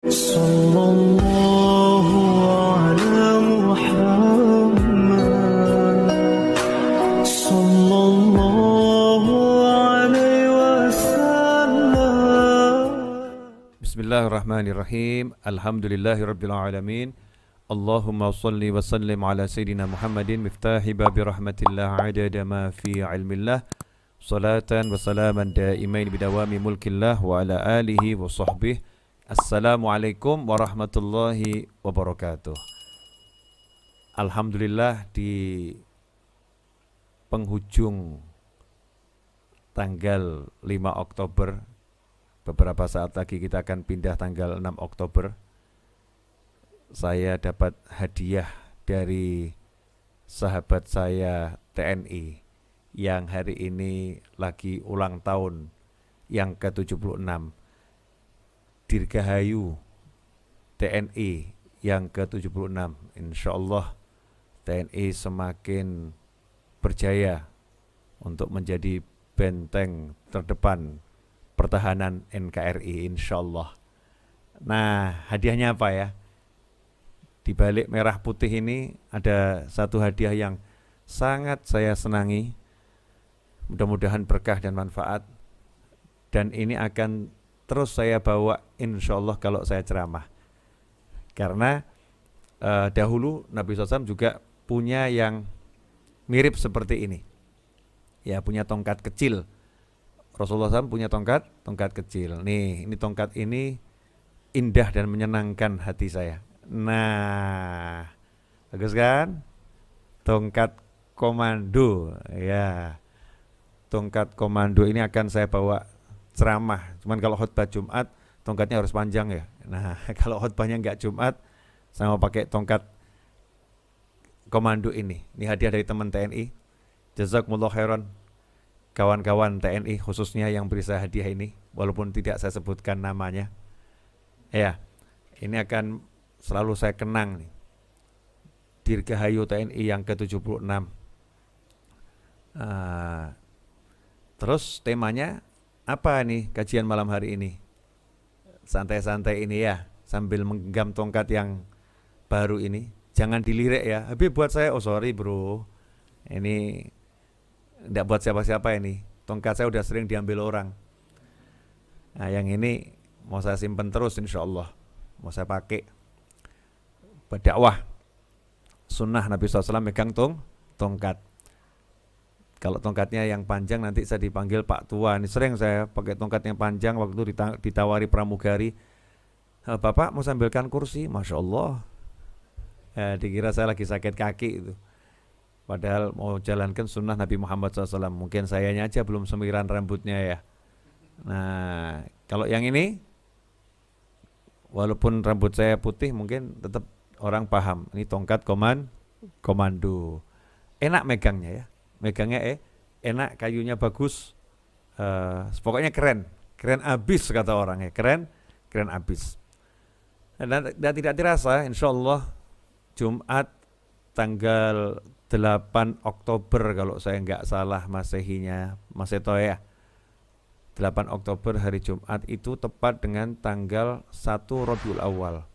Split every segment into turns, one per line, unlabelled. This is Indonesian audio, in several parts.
Sallallahu ala Muhammad Sallallahu alaihi wasallam.
Bismillahirrahmanirrahim. Alhamdulillahirabbil alamin. Allahumma shalli wa sallim ala sayyidina Muhammadin miftahi babi rahmatillah adada ma fi ilmillah. Salatan wa salaman daimain bidawami mulkillah wa ala alihi wa sahbihi. Assalamualaikum warahmatullahi wabarakatuh. Alhamdulillah, di penghujung tanggal 5 Oktober, beberapa saat lagi kita akan pindah tanggal 6 Oktober, saya dapat hadiah dari sahabat saya TNI yang hari ini lagi ulang tahun yang ke-76. Dirgahayu TNI yang ke-76. Insyaallah TNI semakin berjaya untuk menjadi benteng terdepan pertahanan NKRI, insyaallah. Nah, hadiahnya apa ya? Di balik merah putih ini ada satu hadiah yang sangat saya senangi. Mudah-mudahan berkah dan manfaat. Dan ini akan terus saya bawa insyaallah kalau saya ceramah. Karena dahulu Nabi SAW juga punya yang mirip seperti ini. Ya, punya tongkat kecil. Rasulullah SAW punya tongkat kecil. Nih, ini tongkat ini indah dan menyenangkan hati saya. Nah, bagus kan? Tongkat komando. Ya, tongkat komando ini akan saya bawa ceramah. Cuman kalau khutbah Jumat tongkatnya harus panjang ya. Nah, kalau khutbahnya enggak Jumat, saya mau pakai tongkat komando ini. Ini hadiah dari teman TNI. Jazakumullah khairan. Kawan-kawan TNI khususnya yang beri saya hadiah ini, walaupun tidak saya sebutkan namanya. Ya, ini akan selalu saya kenang nih. Dirgahayu TNI yang ke-76. Terus temanya apa nih kajian malam hari ini? Santai-santai ini ya, sambil menggenggam tongkat yang baru ini. Jangan dilirik ya. Habis buat saya, oh sorry bro, ini tidak buat siapa-siapa ini. Tongkat saya udah sering diambil orang. Nah, yang ini mau saya simpen terus insyaallah. Mau saya pakai berdakwah. Sunnah Nabi SAW megang tongkat. Kalau tongkatnya yang panjang nanti saya dipanggil Pak Tua. Ini sering saya pakai tongkat yang panjang waktu ditawari pramugari. Bapak mau sambilkan kursi? Masya Allah. Ya, dikira saya lagi sakit kaki itu. Padahal mau jalankan sunnah Nabi Muhammad SAW. Mungkin sayanya aja belum semiran rambutnya ya. Nah, kalau yang ini, walaupun rambut saya putih mungkin tetap orang paham. Ini tongkat komando. Enak megangnya ya. Megangnya enak, kayunya bagus, pokoknya keren abis kata orang ya, keren abis. Dan tidak dirasa insyaallah Jumat tanggal 8 Oktober kalau saya nggak salah masehinya, Maseto ya, 8 Oktober hari Jumat itu tepat dengan tanggal 1 Rabiul Awal.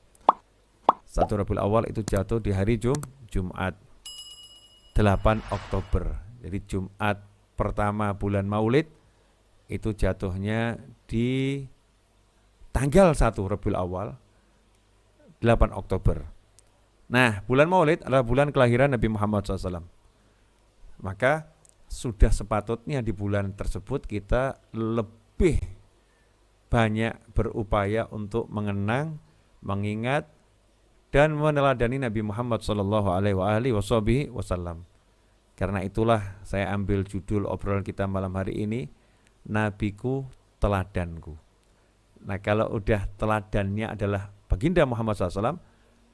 1 Rabiul Awal itu jatuh di hari Jumat 8 Oktober. Jadi Jumat pertama bulan Maulid itu jatuhnya di tanggal 1 Rabiul Awal 8 Oktober. Nah, bulan Maulid adalah bulan kelahiran Nabi Muhammad SAW. Maka sudah sepatutnya di bulan tersebut kita lebih banyak berupaya untuk mengenang, mengingat, dan meneladani Nabi Muhammad SAW. Karena itulah saya ambil judul obrolan kita malam hari ini, Nabiku Teladanku. Nah, kalau udah teladannya adalah baginda Muhammad SAW,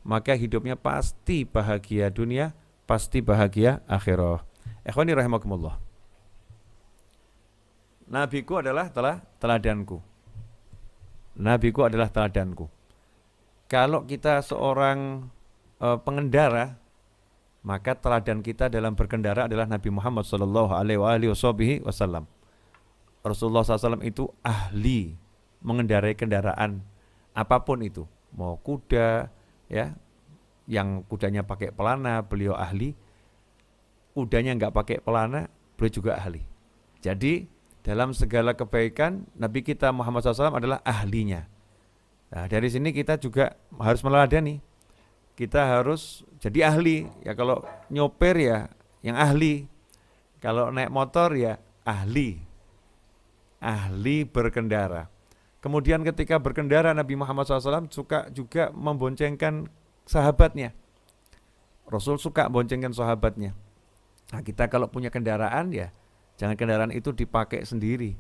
maka hidupnya pasti bahagia dunia, pasti bahagia akhirah. Ikhwani rahimakumullah. Nabiku adalah teladanku. Nabiku adalah teladanku. Kalau kita seorang pengendara, maka teladan kita dalam berkendara adalah Nabi Muhammad sallallahu alaihi wasallam. Rasulullah SAW itu ahli mengendarai kendaraan apapun itu, mau kuda, ya, yang kudanya pakai pelana, beliau ahli. Kudanya nggak pakai pelana, beliau juga ahli. Jadi dalam segala kebaikan, Nabi kita Muhammad SAW adalah ahlinya. Nah, dari sini kita juga harus meneladani. Kita harus jadi ahli. Ya kalau nyopir ya yang ahli. Kalau naik motor ya ahli. Ahli berkendara. Kemudian ketika berkendara Nabi Muhammad SAW suka juga memboncengkan sahabatnya. Rasul suka boncengkan sahabatnya. Nah, kita kalau punya kendaraan ya jangan kendaraan itu dipakai sendiri.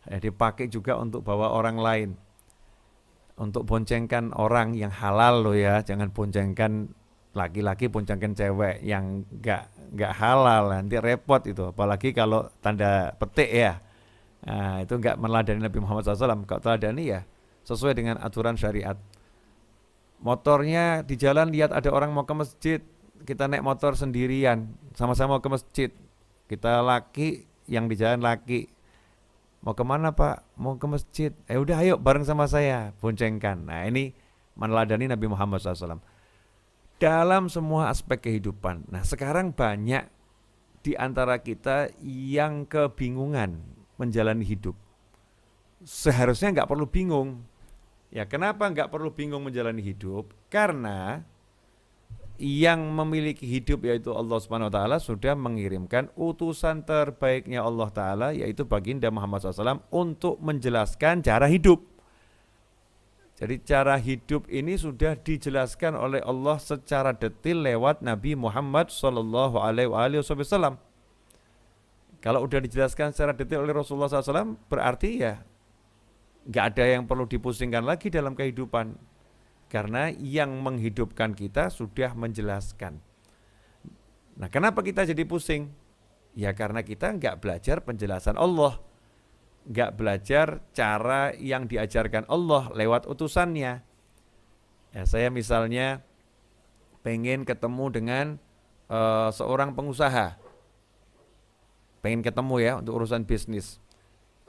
Ya, dipakai juga untuk bawa orang lain. Untuk boncengkan orang yang halal loh ya, jangan boncengkan laki-laki, boncengkan cewek yang nggak halal, nanti repot itu. Apalagi kalau tanda petik ya. Nah, itu enggak meneladani Nabi Muhammad SAW. Kalau teladani ya sesuai dengan aturan syariat. Motornya di jalan lihat ada orang mau ke masjid, kita naik motor sendirian, sama-sama mau ke masjid. Kita laki, yang di jalan laki. Mau kemana Pak? Mau ke masjid. Udah ayo bareng sama saya, boncengkan. Nah ini meneladani Nabi Muhammad SAW. Dalam semua aspek kehidupan. Nah sekarang banyak di antara kita yang kebingungan menjalani hidup. Seharusnya nggak perlu bingung. Ya kenapa nggak perlu bingung menjalani hidup? Karena yang memiliki hidup yaitu Allah Subhanahu wa taala sudah mengirimkan utusan terbaiknya Allah taala yaitu baginda Muhammad SAW untuk menjelaskan cara hidup. Jadi cara hidup ini sudah dijelaskan oleh Allah secara detail lewat Nabi Muhammad SAW. Kalau udah dijelaskan secara detail oleh Rasulullah SAW, berarti ya nggak ada yang perlu dipusingkan lagi dalam kehidupan. Karena yang menghidupkan kita sudah menjelaskan. Nah kenapa kita jadi pusing? Ya karena kita nggak belajar penjelasan Allah. Nggak belajar cara yang diajarkan Allah lewat utusannya. Ya, saya misalnya pengen ketemu dengan seorang pengusaha. Pengen ketemu ya untuk urusan bisnis.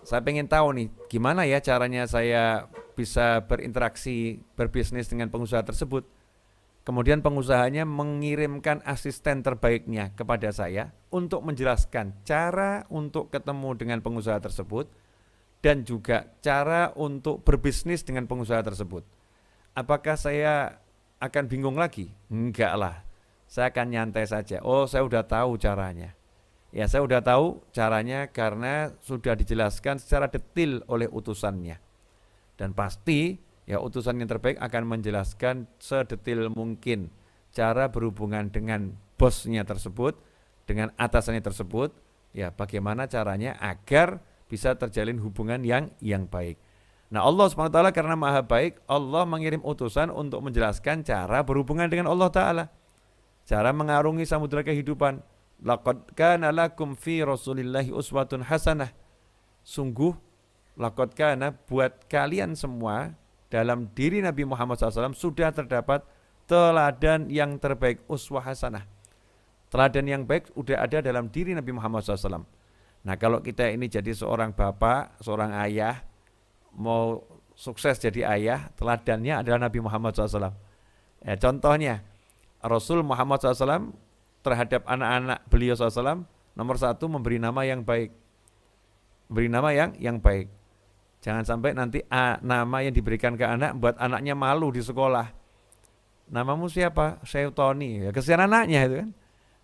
Saya pengen tahu nih gimana ya caranya saya bisa berinteraksi, berbisnis dengan pengusaha tersebut. Kemudian pengusahanya mengirimkan asisten terbaiknya kepada saya untuk menjelaskan cara untuk ketemu dengan pengusaha tersebut dan juga cara untuk berbisnis dengan pengusaha tersebut. Apakah saya akan bingung lagi? Enggak lah, saya akan nyantai saja. Oh, saya udah tahu caranya. Ya, saya udah tahu caranya karena sudah dijelaskan secara detail oleh utusannya. Dan pasti ya utusan yang terbaik akan menjelaskan sedetail mungkin cara berhubungan dengan bosnya tersebut, dengan atasannya tersebut, ya bagaimana caranya agar bisa terjalin hubungan yang baik. Nah Allah SWT karena maha baik, Allah mengirim utusan untuk menjelaskan cara berhubungan dengan Allah Ta'ala. Cara mengarungi samudera kehidupan. Laqad kana lakum fi Rasulillahi uswatun hasanah. Sungguh laqad kana buat kalian semua dalam diri Nabi Muhammad SAW sudah terdapat teladan yang terbaik, uswah hasanah. Teladan yang baik sudah ada dalam diri Nabi Muhammad SAW. Nah kalau kita ini jadi seorang bapak, seorang ayah, mau sukses jadi ayah, teladannya adalah Nabi Muhammad SAW. Ya, contohnya Rasul Muhammad SAW terhadap anak-anak beliau SAW, nomor satu memberi nama yang baik. Beri nama yang baik. Jangan sampai nanti nama yang diberikan ke anak buat anaknya malu di sekolah. Namamu siapa? Syaitoni. Ya kesian anaknya itu kan.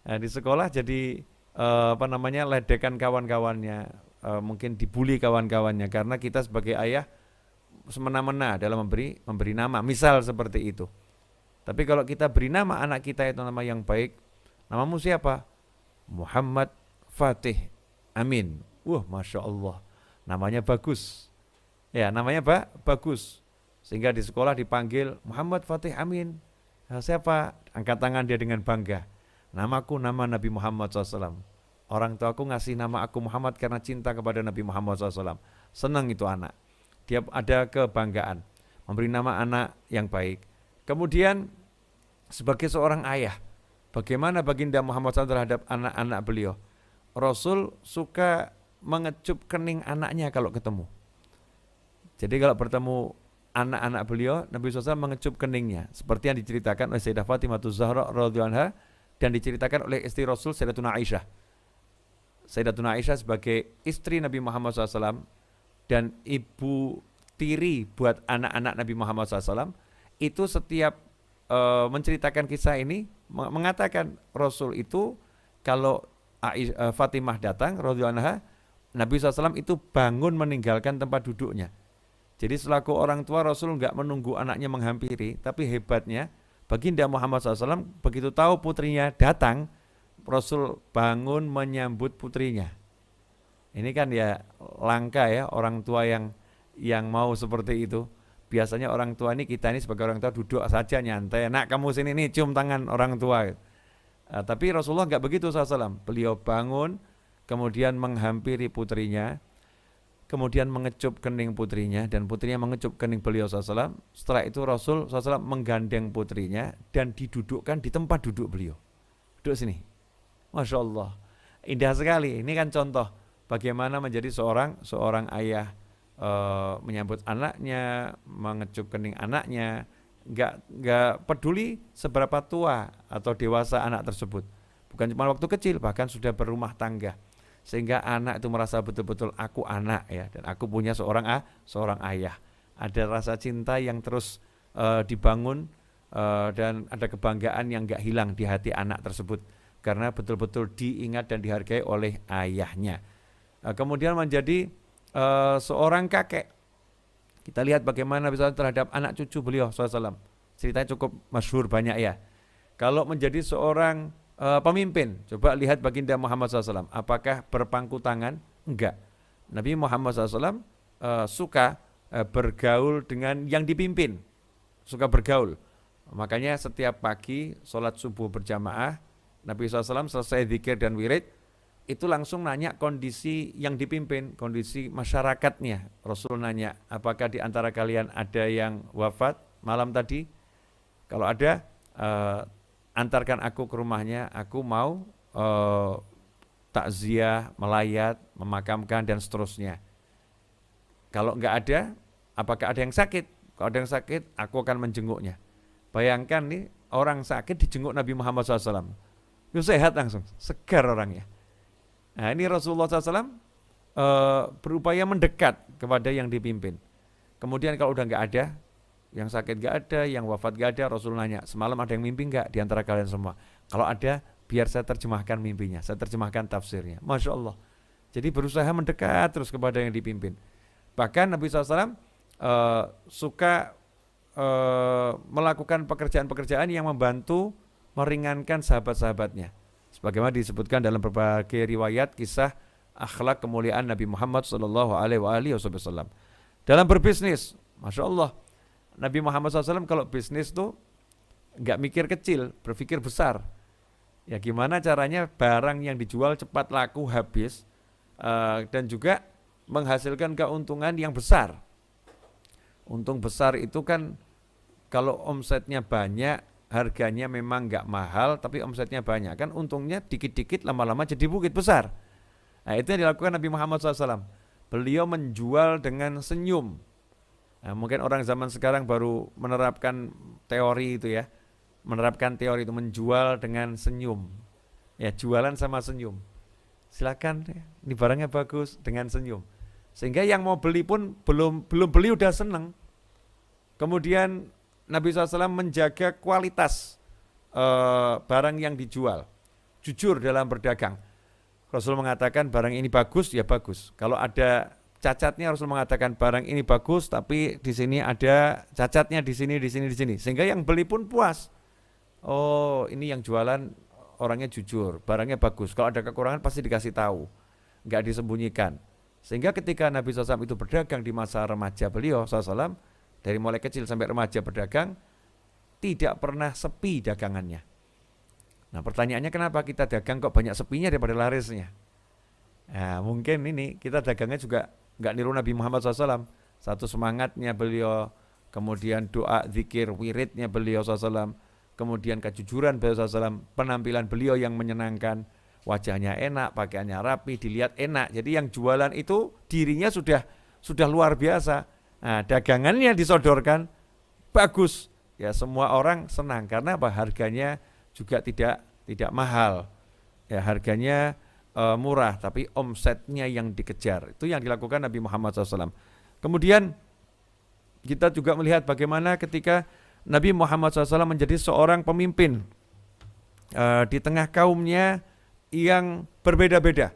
Nah, di sekolah jadi ledekan kawan-kawannya, mungkin dibully kawan-kawannya karena kita sebagai ayah semena-mena dalam memberi nama. Misal seperti itu. Tapi kalau kita beri nama anak kita itu nama yang baik, namamu siapa? Muhammad Fatih Amin. Masya Allah. Namanya bagus. Ya, namanya bagus. Sehingga di sekolah dipanggil Muhammad Fatih Amin. Nah, siapa? Angkat tangan dia dengan bangga. Namaku nama Nabi Muhammad SAW. Orang tuaku ngasih nama aku Muhammad karena cinta kepada Nabi Muhammad SAW. Senang itu anak. Dia ada kebanggaan. Memberi nama anak yang baik. Kemudian sebagai seorang ayah, bagaimana baginda Muhammad SAW terhadap anak-anak beliau? Rasul suka mengecup kening anaknya kalau ketemu. Jadi kalau bertemu anak-anak beliau, Nabi SAW mengecup keningnya, seperti yang diceritakan oleh Sayyidah Fatimah Zahra radhiyallahu anha dan diceritakan oleh istri Rasul Sayyidatuna Aisyah. Sayyidatuna Aisyah sebagai istri Nabi Muhammad SAW dan ibu tiri buat anak-anak Nabi Muhammad SAW, itu setiap menceritakan kisah ini mengatakan Rasul itu kalau Fatimah datang radhiyallahu anha, Nabi SAW itu bangun meninggalkan tempat duduknya. Jadi selaku orang tua Rasul enggak menunggu anaknya menghampiri, tapi hebatnya Baginda Muhammad SAW begitu tahu putrinya datang, Rasul bangun menyambut putrinya. Ini kan ya langka ya orang tua yang mau seperti itu. Biasanya orang tua ini, kita ini sebagai orang tua duduk saja nyantai, nak kamu sini nih cium tangan orang tua. Tapi Rasulullah enggak begitu SAW. Beliau bangun, kemudian menghampiri putrinya, kemudian mengecup kening putrinya, dan putrinya mengecup kening beliau SAW. Setelah itu Rasul SAW menggandeng putrinya dan didudukkan di tempat duduk beliau. Duduk sini. Masya Allah, indah sekali. Ini kan contoh bagaimana menjadi seorang ayah, menyambut anaknya, mengecup kening anaknya, nggak peduli seberapa tua atau dewasa anak tersebut. Bukan cuma waktu kecil, bahkan sudah berumah tangga. Sehingga anak itu merasa betul-betul aku anak ya, dan aku punya seorang ayah. Ada rasa cinta yang terus dibangun, dan ada kebanggaan yang nggak hilang di hati anak tersebut karena betul-betul diingat dan dihargai oleh ayahnya. Kemudian menjadi seorang kakek. Kita lihat bagaimana bisa terhadap anak cucu beliau SAW. Ceritanya cukup masyhur banyak ya. Kalau menjadi seorang pemimpin, coba lihat Baginda Muhammad SAW. Apakah berpangku tangan? Enggak. Nabi Muhammad SAW suka bergaul dengan yang dipimpin. Suka bergaul. Makanya setiap pagi sholat subuh berjamaah, Nabi SAW selesai zikir dan wirid, itu langsung nanya kondisi yang dipimpin, kondisi masyarakatnya. Rasul nanya, apakah di antara kalian ada yang wafat malam tadi? Kalau ada, antarkan aku ke rumahnya, aku mau takziah, melayat, memakamkan dan seterusnya. Kalau enggak ada, apakah ada yang sakit? Kalau ada yang sakit, aku akan menjenguknya. Bayangkan nih, orang sakit dijenguk Nabi Muhammad SAW. Itu sehat langsung, segar orangnya. Nah ini Rasulullah SAW berupaya mendekat kepada yang dipimpin. Kemudian kalau udah nggak ada, yang sakit nggak ada, yang wafat nggak ada, Rasul nanya, semalam ada yang mimpi nggak di antara kalian semua? Kalau ada, biar saya terjemahkan mimpinya, saya terjemahkan tafsirnya. Masya Allah. Jadi berusaha mendekat terus kepada yang dipimpin. Bahkan Nabi SAW suka melakukan pekerjaan-pekerjaan yang membantu meringankan sahabat-sahabatnya. Sebagaimana disebutkan dalam berbagai riwayat kisah akhlak kemuliaan Nabi Muhammad SAW. Dalam berbisnis, Masya Allah, Nabi Muhammad SAW kalau bisnis tuh nggak mikir kecil, berpikir besar. Ya gimana caranya barang yang dijual cepat laku habis, dan juga menghasilkan keuntungan yang besar. Untung besar itu kan kalau omsetnya banyak, harganya memang nggak mahal, tapi omsetnya banyak. Kan untungnya dikit-dikit lama-lama jadi bukit besar. Nah itu yang dilakukan Nabi Muhammad SAW. Beliau menjual dengan senyum. Nah, mungkin orang zaman sekarang baru menerapkan teori itu ya. Menerapkan teori itu menjual dengan senyum. Ya jualan sama senyum. Silakan, ini barangnya bagus dengan senyum. Sehingga yang mau beli pun belum beli udah seneng. Kemudian Nabi SAW menjaga kualitas barang yang dijual. Jujur dalam berdagang. Rasul mengatakan barang ini bagus, ya bagus. Kalau ada cacatnya, Rasul mengatakan barang ini bagus, tapi di sini ada cacatnya di sini. Sehingga yang beli pun puas. Oh, ini yang jualan orangnya jujur, barangnya bagus. Kalau ada kekurangan pasti dikasih tahu, nggak disembunyikan. Sehingga ketika Nabi SAW itu berdagang di masa remaja beliau SAW, dari mulai kecil sampai remaja berdagang, tidak pernah sepi dagangannya. Nah pertanyaannya kenapa kita dagang kok banyak sepinya daripada larisnya? Nah mungkin ini kita dagangnya juga nggak niru Nabi Muhammad SAW. Satu semangatnya beliau, kemudian doa, zikir, wiridnya beliau SAW, kemudian kejujuran beliau SAW, penampilan beliau yang menyenangkan, wajahnya enak, pakaiannya rapi, dilihat enak. Jadi yang jualan itu dirinya sudah luar biasa. Nah, dagangannya disodorkan, bagus. Ya semua orang senang karena apa? Harganya juga tidak mahal. Ya harganya murah, tapi omsetnya yang dikejar. Itu yang dilakukan Nabi Muhammad SAW. Kemudian kita juga melihat bagaimana ketika Nabi Muhammad SAW menjadi seorang pemimpin di tengah kaumnya yang berbeda-beda.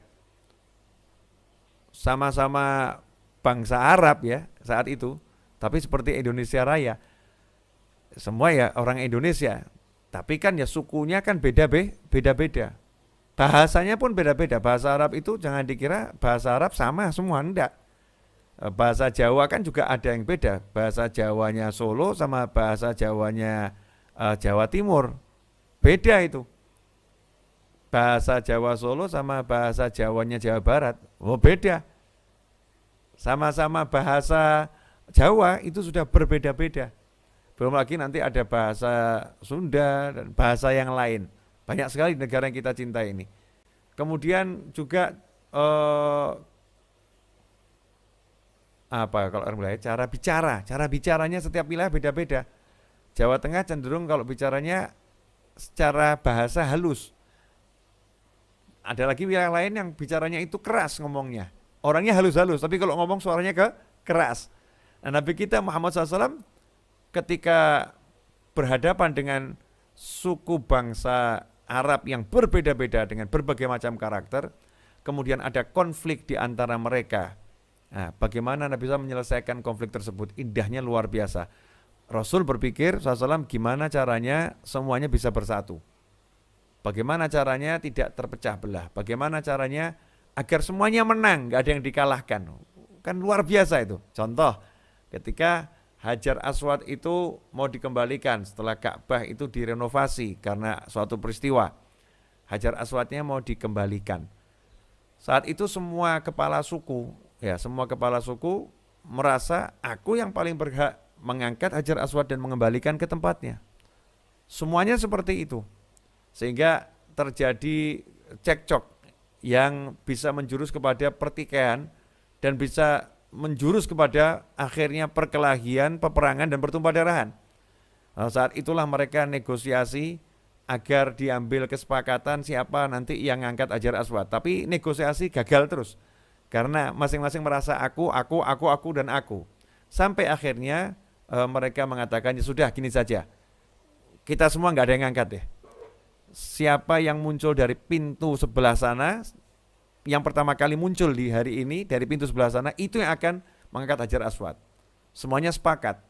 Sama-sama bangsa Arab ya saat itu, tapi seperti Indonesia Raya. Semua ya orang Indonesia, tapi kan ya sukunya kan beda-beda. Bahasanya pun beda-beda. Bahasa Arab itu jangan dikira bahasa Arab sama semua, enggak. Bahasa Jawa kan juga ada yang beda. Bahasa Jawanya Solo sama bahasa Jawanya Jawa Timur. Beda itu. Bahasa Jawa Solo sama bahasa Jawanya Jawa Barat. Oh beda. Sama-sama bahasa Jawa itu sudah berbeda-beda. Belum lagi nanti ada bahasa Sunda dan bahasa yang lain. Banyak sekali negara yang kita cintai ini. Kemudian juga kalau orang Melayu cara bicaranya setiap wilayah beda-beda. Jawa Tengah cenderung kalau bicaranya secara bahasa halus. Ada lagi wilayah lain yang bicaranya itu keras ngomongnya. Orangnya halus-halus, tapi kalau ngomong suaranya keras. Nah, Nabi kita Muhammad SAW ketika berhadapan dengan suku bangsa Arab yang berbeda-beda dengan berbagai macam karakter, kemudian ada konflik di antara mereka. Nah, bagaimana Nabi SAW menyelesaikan konflik tersebut? Indahnya luar biasa. Rasul berpikir SAW gimana caranya semuanya bisa bersatu. Bagaimana caranya tidak terpecah belah. Bagaimana caranya agar semuanya menang, gak ada yang dikalahkan. Kan luar biasa itu. Contoh, ketika Hajar Aswad itu mau dikembalikan setelah Ka'bah itu direnovasi karena suatu peristiwa. Hajar Aswadnya mau dikembalikan. Saat itu semua kepala suku merasa aku yang paling berhak mengangkat Hajar Aswad dan mengembalikan ke tempatnya. Semuanya seperti itu. Sehingga terjadi cekcok yang bisa menjurus kepada pertikaian dan bisa menjurus kepada akhirnya perkelahian, peperangan dan pertumpahan darahan. Nah, saat itulah mereka negosiasi agar diambil kesepakatan siapa nanti yang ngangkat Hajar Aswad. Tapi negosiasi gagal terus karena masing-masing merasa aku dan aku. Sampai akhirnya mereka mengatakan ya sudah gini saja. Kita semua nggak ada yang ngangkat deh. Siapa yang muncul dari pintu sebelah sana, yang pertama kali muncul di hari ini dari pintu sebelah sana, itu yang akan mengangkat Hajar Aswad. Semuanya sepakat.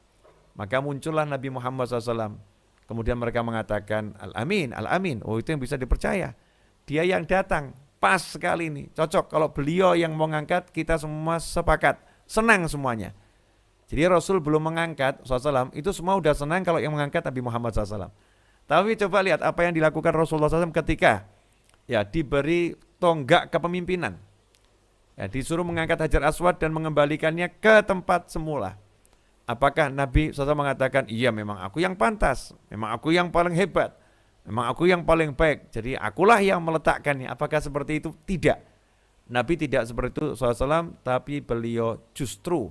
Maka muncullah Nabi Muhammad SAW. Kemudian mereka mengatakan Al-Amin. Oh itu yang bisa dipercaya. Dia yang datang, pas sekali ini. Cocok kalau beliau yang mau ngangkat, kita semua sepakat. Senang semuanya. Jadi Rasul belum mengangkat SAW, itu semua udah senang kalau yang mengangkat Nabi Muhammad SAW. Tapi coba lihat apa yang dilakukan Rasulullah SAW ketika ya diberi tonggak kepemimpinan. Ya, disuruh mengangkat Hajar Aswad dan mengembalikannya ke tempat semula. Apakah Nabi SAW mengatakan, iya memang aku yang pantas, memang aku yang paling hebat, memang aku yang paling baik, jadi akulah yang meletakkannya. Apakah seperti itu? Tidak. Nabi tidak seperti itu SAW, tapi beliau justru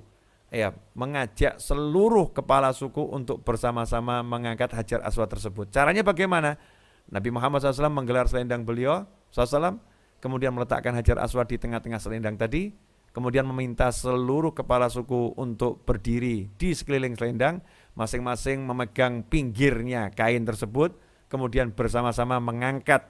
mengajak seluruh kepala suku untuk bersama-sama mengangkat Hajar Aswad tersebut. Caranya bagaimana? Nabi Muhammad SAW menggelar selendang beliau SAW, kemudian meletakkan Hajar Aswad di tengah-tengah selendang tadi, kemudian meminta seluruh kepala suku untuk berdiri di sekeliling selendang, masing-masing memegang pinggirnya kain tersebut, kemudian bersama-sama mengangkat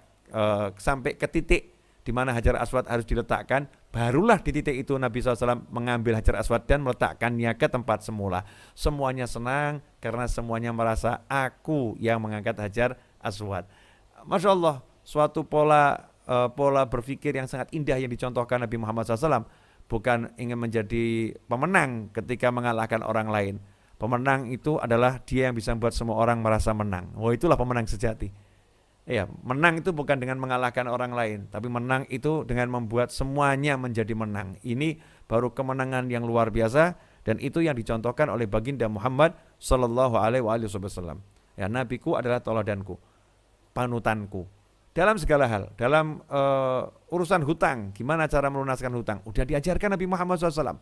sampai ke titik di mana Hajar Aswad harus diletakkan. Barulah di titik itu Nabi SAW mengambil Hajar Aswad dan meletakkannya ke tempat semula. Semuanya senang karena semuanya merasa aku yang mengangkat Hajar Aswad. Masya Allah, suatu pola berpikir yang sangat indah yang dicontohkan Nabi Muhammad SAW. Bukan ingin menjadi pemenang ketika mengalahkan orang lain. Pemenang itu adalah dia yang bisa membuat semua orang merasa menang. Oh, itulah pemenang sejati. Ya, menang itu bukan dengan mengalahkan orang lain, tapi menang itu dengan membuat semuanya menjadi menang. Ini baru kemenangan yang luar biasa, dan itu yang dicontohkan oleh baginda Muhammad sallallahu alaihi wasallam. Ya, nabiku adalah teladanku, panutanku. Dalam segala hal, dalam urusan hutang, gimana cara melunaskan hutang, udah diajarkan Nabi Muhammad SAW.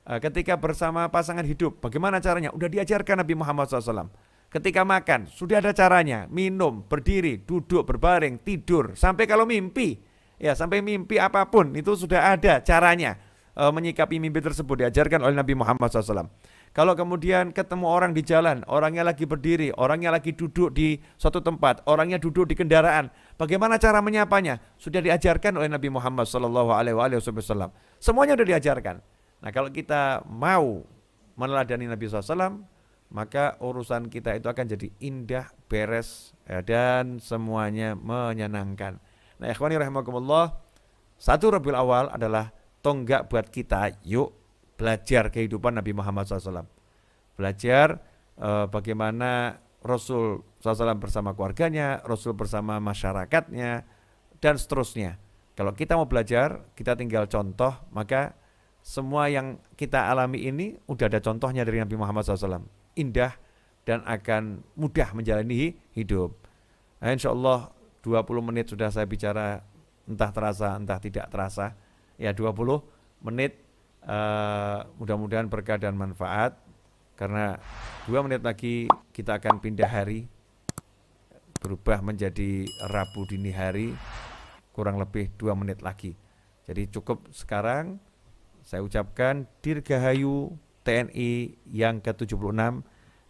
Ketika bersama pasangan hidup, bagaimana caranya? Udah diajarkan Nabi Muhammad SAW. Ketika makan, sudah ada caranya. Minum, berdiri, duduk, berbaring, tidur. Sampai kalau mimpi, ya sampai mimpi apapun, itu sudah ada caranya. Menyikapi mimpi tersebut diajarkan oleh Nabi Muhammad SAW. Kalau kemudian ketemu orang di jalan, orangnya lagi berdiri, orangnya lagi duduk di suatu tempat, orangnya duduk di kendaraan, bagaimana cara menyapanya? Sudah diajarkan oleh Nabi Muhammad SAW. Semuanya sudah diajarkan. Nah, kalau kita mau meneladani Nabi SAW, maka urusan kita itu akan jadi indah, beres, ya, dan semuanya menyenangkan. Nah, ikhwani rahimakumullah, 1 Rabiul Awal adalah tonggak buat kita. Yuk belajar kehidupan Nabi Muhammad SAW. Belajar bagaimana Rasul SAW bersama keluarganya, Rasul bersama masyarakatnya, dan seterusnya. Kalau kita mau belajar, kita tinggal contoh, maka semua yang kita alami ini udah ada contohnya dari Nabi Muhammad SAW. Indah dan akan mudah menjalani hidup. Nah, insya Allah 20 menit sudah saya bicara, entah terasa, entah tidak terasa. Ya 20 menit, mudah-mudahan berkah dan manfaat. Karena 2 menit lagi kita akan pindah hari, berubah menjadi Rabu dini hari, kurang lebih 2 menit lagi. Jadi cukup sekarang saya ucapkan Dirgahayu TNI yang ke-76.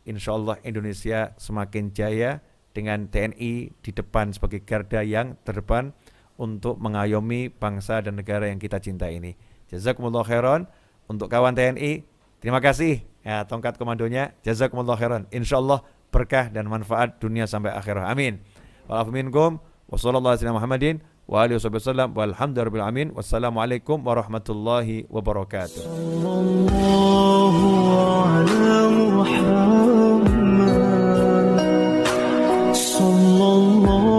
Insya Allah Indonesia semakin jaya dengan TNI di depan sebagai garda yang terdepan untuk mengayomi bangsa dan negara yang kita cintai ini. Jazakumullah khairan. Untuk kawan TNI, terima kasih. Ya, tongkat komandonya, jazakumullah khairan. Insyaallah berkah dan manfaat dunia sampai akhirah. Amin. Wa'afu minkum. Wassallallahu ala Muhammadin wa alihi wasallam. Walhamdulillahirabbil alamin. Wassalamualaikum warahmatullahi wabarakatuh.
Sallallahu